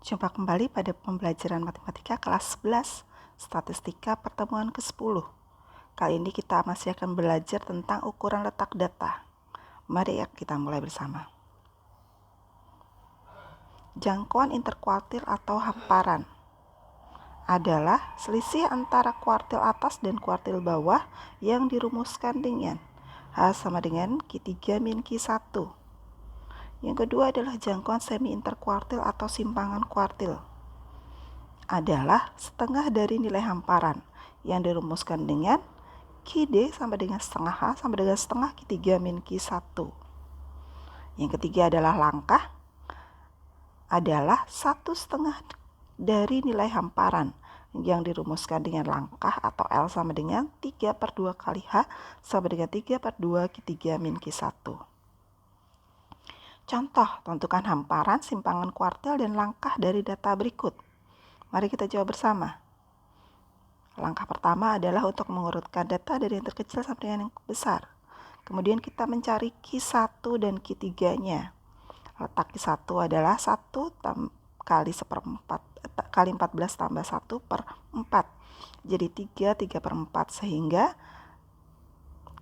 Jumpa kembali pada pembelajaran matematika kelas 11, statistika pertemuan ke-10. Kali ini kita masih akan belajar tentang ukuran letak data. Mari kita mulai bersama. Jangkauan interkuartil atau hamparan adalah selisih antara kuartil atas dan kuartil bawah yang dirumuskan dengan H sama dengan Q3 min Q1. Yang kedua adalah jangkauan semi interkuartil atau simpangan kuartil. Adalah setengah dari nilai hamparan yang dirumuskan dengan QD sama dengan setengah H sama dengan setengah Q3 min Q1. Yang ketiga adalah langkah, adalah 1/2 dari nilai hamparan yang dirumuskan dengan langkah atau L sama dengan 3/2 kali H sama dengan 3/2 Q3 min Q1. Contoh, tentukan hamparan, simpangan kuartil, dan langkah dari data berikut. Mari kita jawab bersama. Langkah pertama adalah untuk mengurutkan data dari yang terkecil sampai dengan yang besar. Kemudian kita mencari Q1 dan Q3-nya. Letak Q1 adalah 1 kali 14 tambah 1/4. Jadi 3/4 sehingga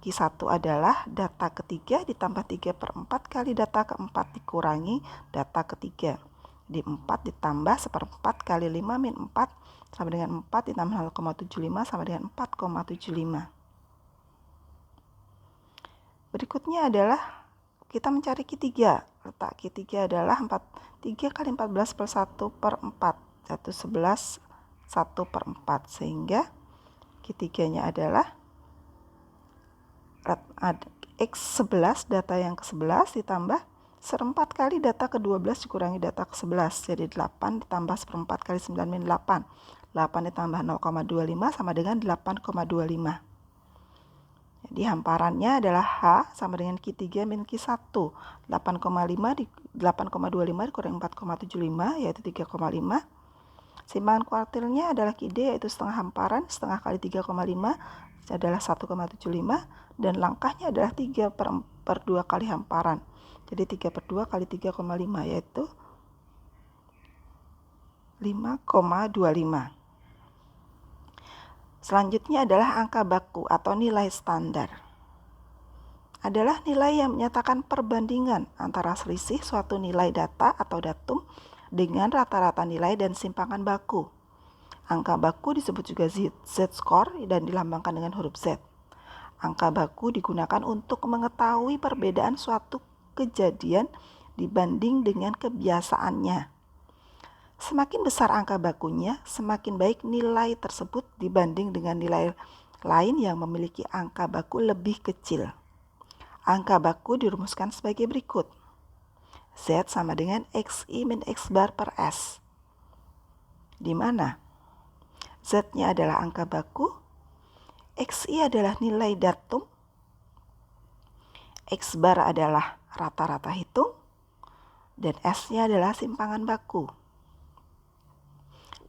Q1 adalah data ketiga ditambah 3/4 kali data keempat dikurangi data ketiga. Di 4 ditambah 1/4 kali 5 min 4 sama dengan 4 ditambah 0,75 sama dengan 4,75. Berikutnya adalah kita mencari Q3. Letak Q3 adalah 3 kali 14 per 1/4. 11 1/4 sehingga Q3-nya adalah X11 data yang ke-11 ditambah 1/4 kali data ke-12 dikurangi data ke-11. Jadi 8 ditambah 1/4 kali 9 min 8. 8 ditambah 0,25 sama dengan 8,25. Jadi hamparannya adalah H sama dengan Q3 min Q1. 8,25 dikurangi 4,75 yaitu 3,5. Simpangan kuartilnya adalah QD yaitu setengah hamparan, setengah kali 3,5 adalah 1,75 dan langkahnya adalah 3/2 kali hamparan. Jadi 3/2 kali 3,5 yaitu 5,25. Selanjutnya adalah angka baku atau nilai standar. Adalah nilai yang menyatakan perbandingan antara selisih suatu nilai data atau datum dengan rata-rata nilai dan simpangan baku. Angka baku disebut juga Z-score dan dilambangkan dengan huruf Z. Angka baku digunakan untuk mengetahui perbedaan suatu kejadian dibanding dengan kebiasaannya. Semakin besar angka bakunya, semakin baik nilai tersebut dibanding dengan nilai lain yang memiliki angka baku lebih kecil. Angka baku dirumuskan sebagai berikut. Z sama dengan XI min X bar per S. Di mana Z-nya adalah angka baku, XI adalah nilai datum, X bar adalah rata-rata hitung, dan S-nya adalah simpangan baku.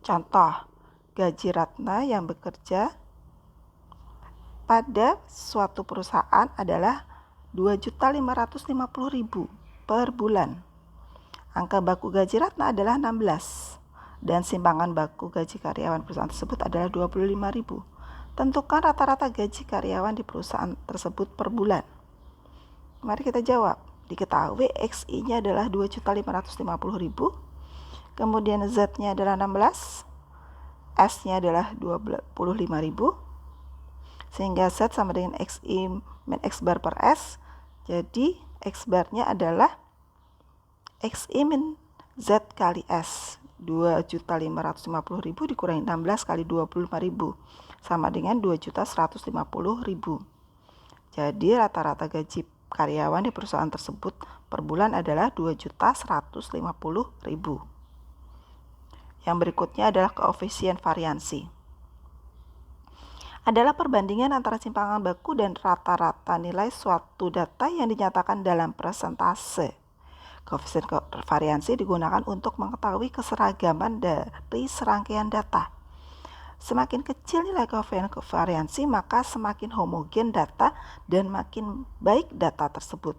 Contoh, gaji Ratna yang bekerja pada suatu perusahaan adalah 2.550.000 per bulan. Angka baku gaji Ratna adalah 16 dan simpangan baku gaji karyawan perusahaan tersebut adalah 25.000. Tentukan rata-rata gaji karyawan di perusahaan tersebut per bulan. Mari kita jawab. Diketahui XI-nya adalah 2.550.000. Kemudian Z-nya adalah 16. S-nya adalah 25.000. Sehingga Z sama dengan XI min X bar per S. Jadi X bar-nya adalah XI min Z kali S. 2.550.000 dikurangi 16 kali 25.000 sama dengan 2.150.000. Jadi rata-rata gaji karyawan di perusahaan tersebut per bulan adalah 2.150.000. Yang berikutnya adalah koefisien variansi. Adalah perbandingan antara simpangan baku dan rata-rata nilai suatu data yang dinyatakan dalam persentase. Koefisien variansi digunakan untuk mengetahui keseragaman dari serangkaian data. Semakin kecil nilai koefisien variansi, maka semakin homogen data dan makin baik data tersebut.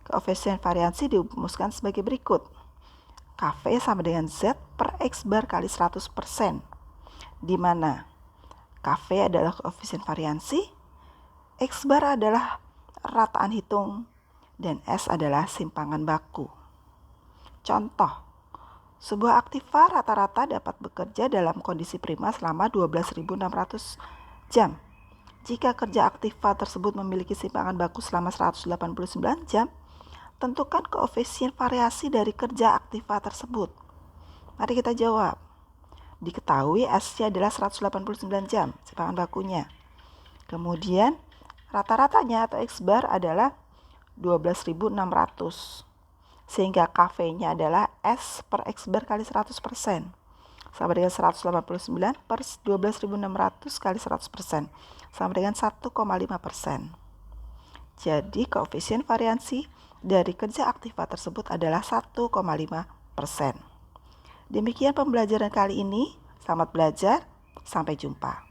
Koefisien variansi dirumuskan sebagai berikut. KV sama dengan Z per X bar kali 100%, di mana KV adalah koefisien variansi, X bar adalah rataan hitung, dan S adalah simpangan baku. Contoh, sebuah aktiva rata-rata dapat bekerja dalam kondisi prima selama 12.600 jam. Jika kerja aktiva tersebut memiliki simpangan baku selama 189 jam, tentukan koefisien variasi dari kerja aktiva tersebut. Mari kita jawab. Diketahui S-nya adalah 189 jam, simpangan bakunya. Kemudian rata-ratanya atau X bar adalah 12.600. Sehingga KV-nya adalah S per X bar kali 100%. Sama dengan 189 per 12.600 kali 100%. Sama dengan 1,5%. Jadi koefisien variansi dari kerja aktiva tersebut adalah 1,5%. Demikian pembelajaran kali ini. Selamat belajar. Sampai jumpa.